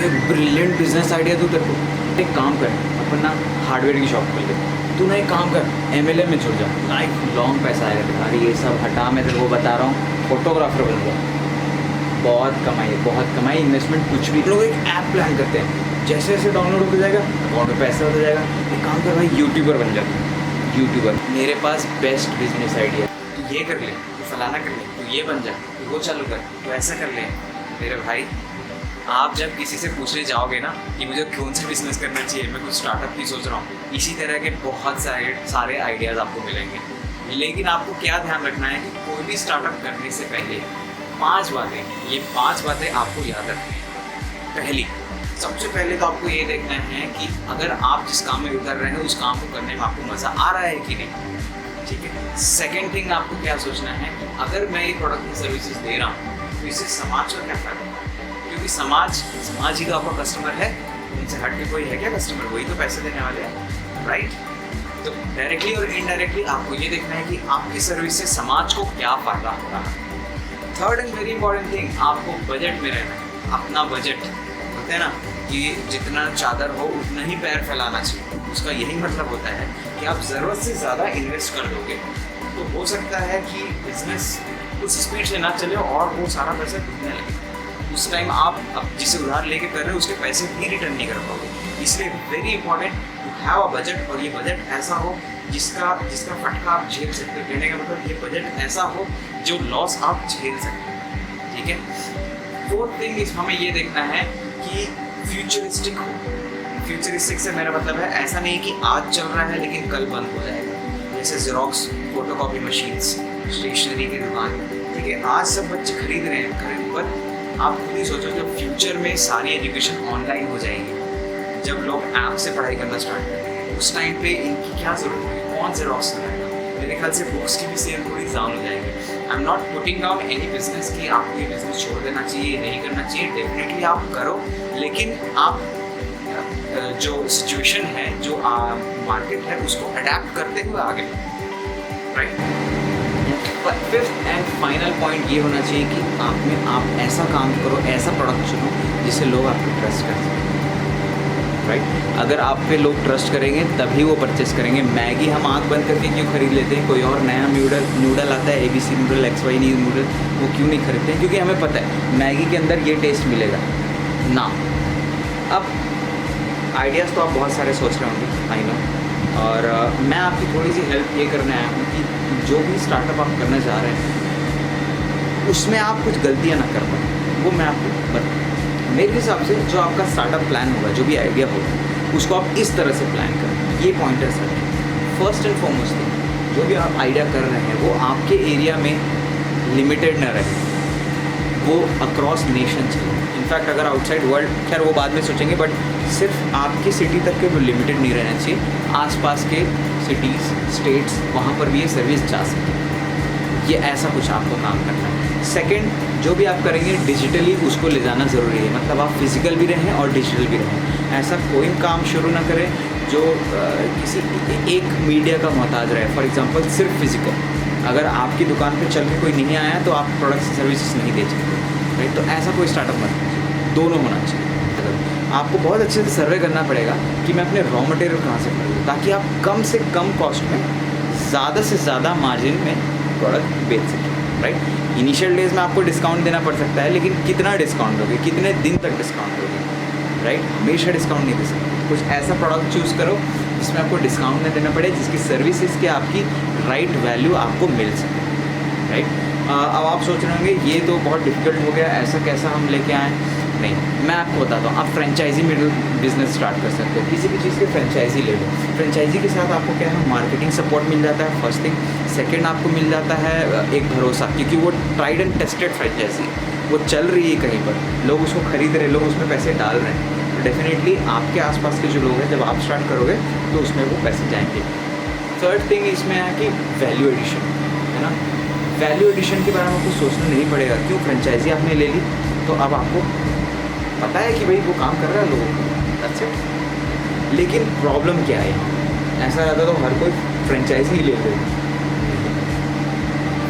ये brilliant business idea तू तेरे को। एक काम कर, अपन ना हार्डवेयर की शॉप खोल ले। तू ना एक काम कर, MLM में जुड़ जा, लाइफ लॉन्ग पैसा आएगा तुम्हारी। ये सब हटा, मैं तेरे को बता रहा हूँ, फोटोग्राफर बन जा, बहुत कमाई, बहुत कमाई। इन्वेस्टमेंट कुछ भी। लोग एक ऐप प्लान करते हैं, जैसे जैसे डाउनलोड होता जाएगा अकाउंट में पैसा होता जाएगा। एक काम कर भाई, यूट्यूबर बन जा। यूट्यूबर, मेरे पास बेस्ट बिजनेस आइडिया, तू ये कर ले, तू फलाना कर ले, तू ये बन जा, तू वो चालू कर, तू ऐसा कर ले। मेरे भाई, आप जब किसी से पूछने जाओगे ना कि मुझे कौन सा बिजनेस करना चाहिए, मैं कुछ स्टार्टअप की सोच रहा हूँ, इसी तरह के बहुत सारे आइडियाज़ आपको मिलेंगे। लेकिन आपको क्या ध्यान रखना है कि कोई भी स्टार्टअप करने से पहले 5 बातें, ये 5 बातें आपको याद रखनी है। पहली, सबसे पहले तो आपको ये देखना है कि अगर आप जिस काम में उतर रहे हैं उस काम को करने में आपको मज़ा आ रहा है कि नहीं। ठीक है। सेकेंड थिंग, आपको क्या सोचना है कि अगर मैं ये प्रोडक्ट की सर्विसेज दे रहा हूँ तो इससे समाज का क्या फ़ायदा होगा, क्योंकि समाज ही तो आपका कस्टमर है। उनसे हट के कोई है क्या कस्टमर? वही तो पैसे देने वाले हैं, राइट। तो डायरेक्टली और इनडायरेक्टली आपको ये देखना है कि आपकी सर्विस से समाज को क्या फ़ायदा हो रहा है। Third and very important thing, आपको बजट में रहना है। अपना बजट, होता है ना कि जितना चादर हो उतना ही पैर फैलाना चाहिए। उसका यही मतलब होता है कि आप ज़रूरत से ज़्यादा इन्वेस्ट कर दोगे तो हो सकता है कि बिजनेस उस स्पीड से ना चले और वो सारा पैसा डूबने लगे। उस टाइम आप अब जिसे उधार लेके कर रहे हो उसके पैसे भी रिटर्न नहीं कर पाओगे। इसलिए very important to have a budget, और ये बजट ऐसा हो जिसका फटका आप झेल सकते हो। कहने का मतलब ये बजट ऐसा हो जो लॉस आप झेल सकते हो। ठीक है। फोर्थ थिंग इस हमें ये देखना है कि फ्यूचरिस्टिक हो। फ्यूचरिस्टिक से मेरा मतलब है ऐसा नहीं कि आज चल रहा है लेकिन कल बंद हो जाएगा। जैसे जेरोक्स, फोटोकॉपी मशीन्स, स्टेशनरी की दुकान। ठीक है, आज सब बच्चे खरीद रहे हैं, पर आप खुद ही सोचो जब फ्यूचर में सारी एजुकेशन ऑनलाइन हो जाएगी, जब लोग ऐप से पढ़ाई करना स्टार्ट करेंगे, उस टाइम पे इनकी क्या ज़रूरत होगी? कौन जेरोक्स कराएगा? मेरे ख्याल से बुक्स की भी सेल थोड़ी डाउन हो जाएगी। I am not putting down any business कि आपको ये बिजनेस छोड़ देना चाहिए, नहीं करना चाहिए। डेफिनेटली आप करो, लेकिन आप जो सिचुएशन है, जो मार्केट है, उसको अडेप्ट करते हुए आगे, right. Fifth and final point ये होना चाहिए कि आप ऐसा काम करो, ऐसा प्रोडक्ट चुनो जिससे लोग आपको ट्रस्ट कर सकें, राइट। अगर आप पे लोग ट्रस्ट करेंगे तभी वो परचेस करेंगे। मैगी हम आँख बंद करके क्यों खरीद लेते हैं? कोई और नया नूडल आता है, ABC नूडल, XY नूडल, वो क्यों नहीं खरीदते हैं? क्योंकि हमें पता है मैगी के अंदर ये टेस्ट मिलेगा ना। अब आइडियाज़ तो आप बहुत सारे सोच रहे होंगे, आई नो, और मैं आपकी थोड़ी सी हेल्प ये करने आया हूँ कि जो भी स्टार्टअप आप करना चाह रहे हैं उसमें आप कुछ गलतियाँ ना कर पाएँ, वो मैं आपको बताऊँ। मेरे हिसाब से जो आपका स्टार्टअप प्लान होगा, जो भी आइडिया होगा, उसको आप इस तरह से प्लान करें। ये पॉइंटर्स रखें। फर्स्ट एंड फॉरमोस्ट थिंग, जो भी आप आइडिया कर रहे हैं वो आपके एरिया में लिमिटेड न रहे, वो अक्रॉस नेशन चले। इनफैक्ट अगर आउटसाइड वर्ल्ड, खैर वो बाद में सोचेंगे, बट सिर्फ आपकी सिटी तक के वो लिमिटेड नहीं रहना चाहिए। आसपास के सिटीज़, स्टेट्स, वहाँ पर भी ये सर्विस जा सके। ये ऐसा कुछ आपको काम करना है। सेकंड, जो भी आप करेंगे डिजिटली उसको ले जाना ज़रूरी है। मतलब आप फिजिकल भी रहें और डिजिटल भी रहें। ऐसा कोई काम शुरू ना करें जो किसी एक मीडिया का मोहताज रहे। फॉर एग्जांपल सिर्फ फिजिकल, अगर आपकी दुकान पे चल के कोई नहीं आया तो आप प्रोडक्ट्स सर्विसेज नहीं दे सकते, राइट। तो ऐसा कोई स्टार्टअप मत कीजिए, दोनों होना चाहिए। आपको बहुत अच्छे से सर्वे करना पड़ेगा कि मैं अपने रॉ मटेरियल कहाँ से खरीदूँ, ताकि आप कम से कम कॉस्ट में ज़्यादा से ज़्यादा मार्जिन में प्रोडक्ट बेच सकें, राइट। इनिशियल डेज में आपको डिस्काउंट देना पड़ सकता है, लेकिन कितना डिस्काउंट दोगे, कितने दिन तक डिस्काउंट दोगे, राइट। हमेशा डिस्काउंट नहीं दे सकते। कुछ ऐसा प्रोडक्ट चूज़ करो जिसमें आपको डिस्काउंट नहीं देना पड़े, जिसकी सर्विसेज की आपकी राइट वैल्यू आपको मिल सके, राइट। अब आप सोच रहे होंगे ये तो बहुत डिफिकल्ट हो गया, ऐसा कैसा हम लेके आएँ? नहीं, मैं आपको बताता हूँ। आप फ्रेंचाइजी में बिजनेस स्टार्ट कर सकते हो। किसी भी चीज़ की फ्रेंचाइजी ले लो। फ्रेंचाइजी के साथ आपको क्या है, मार्केटिंग सपोर्ट मिल जाता है, फर्स्ट थिंग। सेकंड, आपको मिल जाता है एक भरोसा, क्योंकि वो ट्राइड एंड टेस्टेड फ्रेंचाइजी, वो चल रही है कहीं पर, लोग उसको खरीद रहे हैं, लोग उसमें पैसे डाल रहे हैं। तो डेफिनेटली आपके आसपास के जो लोग हैं, जब आप स्टार्ट करोगे तो उसमें वो पैसे जाएंगे। थर्ड थिंग इसमें है कि वैल्यू एडिशन, है ना। वैल्यू एडिशन के बारे में आपको सोचना नहीं पड़ेगा। क्यों? फ्रेंचाइजी आपने ले ली तो अब आपको पता है कि भाई वो काम कर रहा है लोगों को, अच्छा। लेकिन प्रॉब्लम क्या है? ऐसा रहता तो हर कोई फ्रेंचाइजी ही लेते।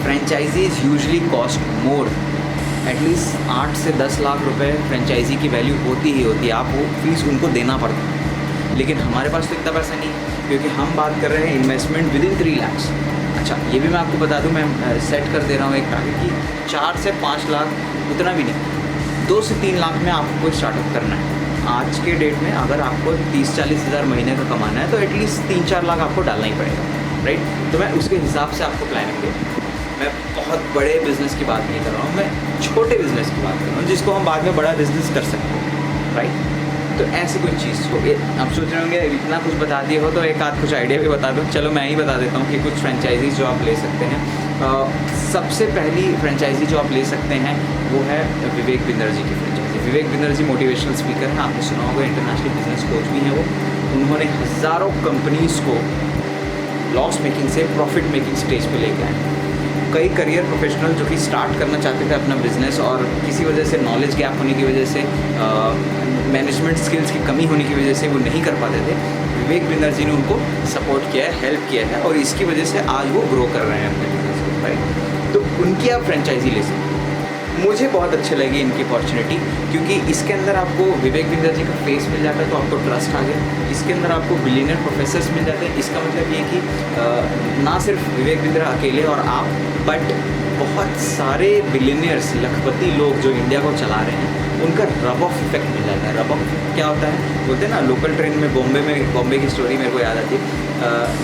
Franchises usually cost more at least 8 से 10 लाख रुपए फ्रेंचाइजी की वैल्यू होती ही होती है, आप वो फीस उनको देना पड़ता है। लेकिन हमारे पास तो इतना पैसा नहीं है, क्योंकि हम बात कर रहे हैं इन्वेस्टमेंट विद इन 3 लाख। अच्छा, ये भी मैं आपको बता दूं, मैं सेट कर दे रहा हूँ एक टारगेट कि 4 से 5 लाख, उतना भी नहीं, 2 से 3 लाख में आपको स्टार्टअप करना है। आज के डेट में अगर आपको 30-40 हज़ार महीने का कमाना है तो एटलीस्ट 3-4 लाख आपको डालना ही पड़ेगा, राइट। तो मैं उसके हिसाब से आपको प्लानिंग दे, मैं बहुत बड़े बिज़नेस की बात नहीं कर रहा हूँ, मैं छोटे बिज़नेस की बात कर रहा हूँ, जिसको हम बाद में बड़ा बिज़नेस कर सकते हैं, राइट। तो ऐसी कोई चीज़ को आप सोच रहे होंगे इतना कुछ बता दिए हो तो एक आध कुछ आइडिया भी बता दो। चलो मैं ही बता देता हूँ कि कुछ फ्रेंचाइजीज जो आप ले सकते हैं। सबसे पहली फ्रेंचाइजी जो आप ले सकते हैं वो है विवेक बिंदर जी की फ्रेंचाइजी। विवेक बिंदर जी मोटिवेशनल स्पीकर हैं, आपने सुना होगा, इंटरनेशनल बिजनेस कोच भी हैं वो। उन्होंने हज़ारों कंपनीज़ को लॉस मेकिंग से प्रॉफिट मेकिंग स्टेज पे लेके आए। कई करियर प्रोफेशनल जो कि स्टार्ट करना चाहते थे अपना बिजनेस और किसी वजह से नॉलेज गैप होने की वजह से, मैनेजमेंट स्किल्स की कमी होने की वजह से वो नहीं कर पाते थे, विवेक बिंदर जी ने उनको सपोर्ट किया है, हेल्प किया है और इसकी वजह से आज वो ग्रो कर रहे हैं अपने बिजनेस को, राइट। तो उनकी आप फ्रेंचाइजी ले सकते हैं। मुझे बहुत अच्छे लगी इनकी अपॉर्चुनिटी, क्योंकि इसके अंदर आपको विवेक बिंदर जी का फेस मिल जाता है तो आपको ट्रस्ट आ गया। इसके अंदर आपको बिलियनियर प्रोफेसर्स मिल जाते हैं। इसका मतलब ये कि ना सिर्फ विवेक बिंदर अकेले और आप, बट बहुत सारे बिलियनियर्स, लखपति लोग जो इंडिया को चला रहे हैं, उनका रब ऑफ इफेक्ट मिल जाता है। रब ऑफ इफेक्ट क्या होता है, बोलते हैं ना, लोकल ट्रेन में बॉम्बे की स्टोरी मेरे को याद आती है।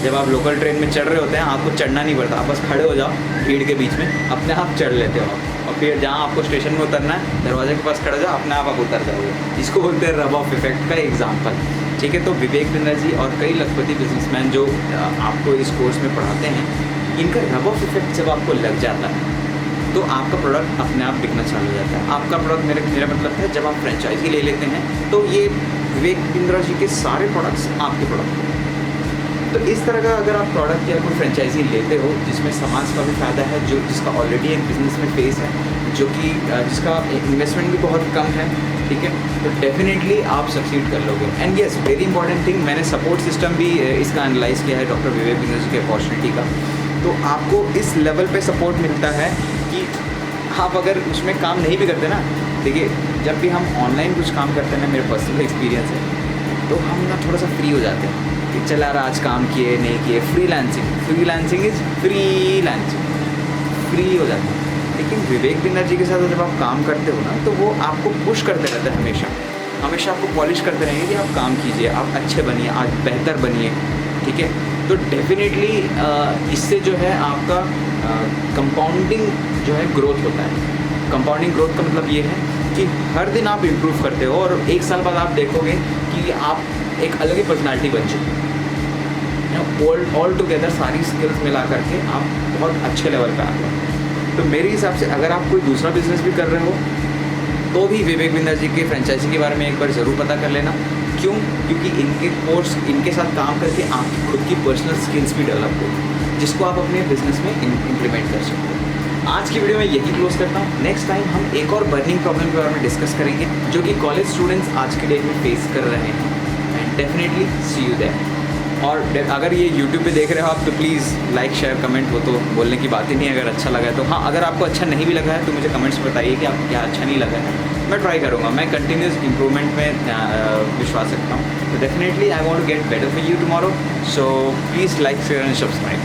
जब आप लोकल ट्रेन में चढ़ रहे होते हैं, आपको चढ़ना नहीं पड़ता, आप बस खड़े हो जाओ भीड़ के बीच में, अपने आप चढ़ लेते हो आप। और फिर जहाँ आपको स्टेशन में उतरना है, दरवाजे के पास खड़े जाओ, अपने आप उतर जाओगे। इसको बोलते हैं रब ऑफ इफेक्ट का एग्जाम्पल, ठीक है। तो विवेक बिंदर जी और कई लखपति बिजनेसमैन जो आपको इस कोर्स में पढ़ाते हैं, इनका रब ऑफ इफेक्ट जब आपको लग जाता है तो आपका प्रोडक्ट अपने आप बिकना चालू हो जाता है। आपका प्रोडक्ट, मेरा मतलब है, जब आप फ्रेंचाइजी ले लेते हैं तो ये विवेक बिंद्रा जी के सारे प्रोडक्ट्स आपके प्रोडक्ट हैं। तो इस तरह का अगर आप प्रोडक्ट या कोई फ्रेंचाइजी लेते हो जिसमें समाज का भी फ़ायदा है, जो जिसका ऑलरेडी एक बिज़नेस में फेस है, जो कि जिसका इन्वेस्टमेंट भी बहुत कम है, ठीक है, तो डेफिनेटली आप सक्सीड कर लोगे। And yes, very important thing, मैंने सपोर्ट सिस्टम भी इसका एनालाइज किया है डॉक्टर विवेक बिंद्रा जी की अपॉर्चुनिटी का। तो आपको इस लेवल पे सपोर्ट मिलता है कि आप अगर उसमें काम नहीं भी करते ना, देखिए जब भी हम ऑनलाइन कुछ काम करते हैं ना, मेरे पर्सनल एक्सपीरियंस है, तो हम ना थोड़ा सा फ्री हो जाते हैं कि चल यार आज काम किए नहीं किए, फ्रीलांसिंग इज फ्री हो जाते हैं। लेकिन विवेक बिंदर जी के साथ जब आप काम करते हो ना, तो वो आपको पुश करते रहते हैं, हमेशा आपको पॉलिश करते रहेंगे कि आप काम कीजिए, आप अच्छे बनिए, आज बेहतर बनिए, ठीक है। तो डेफिनेटली इससे जो है आपका कंपाउंडिंग जो है ग्रोथ होता है। कंपाउंडिंग ग्रोथ का मतलब ये है कि हर दिन आप इम्प्रूव करते हो और एक साल बाद आप देखोगे कि आप एक अलग ही पर्सनालिटी बन चुके हैं। ऑल टुगेदर सारी स्किल्स मिला करके आप बहुत अच्छे लेवल पे आ गए। तो मेरे हिसाब से अगर आप कोई दूसरा बिजनेस भी कर रहे हो तो भी विवेक बिंदर जी के फ्रेंचाइजी के बारे में एक बार ज़रूर पता कर लेना। क्यों? क्योंकि इनके कोर्स, इनके साथ काम करके आपकी खुद की पर्सनल स्किल्स भी डेवलप हो, जिसको आप अपने बिजनेस में इम्प्लीमेंट कर सकते हो। आज की वीडियो में यही क्लोज करता हूँ। नेक्स्ट टाइम हम एक और बर्निंग प्रॉब्लम के बारे में डिस्कस करेंगे, जो कि कॉलेज स्टूडेंट्स आज के डेट में फेस कर रहे हैं। And definitely see you there. और अगर ये YouTube पे देख रहे हो आप, तो प्लीज़ लाइक शेयर कमेंट, वो तो बोलने की बात ही नहीं है। अगर अच्छा लगा है तो हाँ, अगर आपको अच्छा नहीं भी लगा है तो मुझे कमेंट्स में बताइए कि आपको क्या अच्छा नहीं लगा है। मैं ट्राई करूँगा, मैं कंटिन्यूस इम्प्रूवमेंट में विश्वास रखता हूँ। तो definitely I want to get better for you tomorrow, so please like share and subscribe.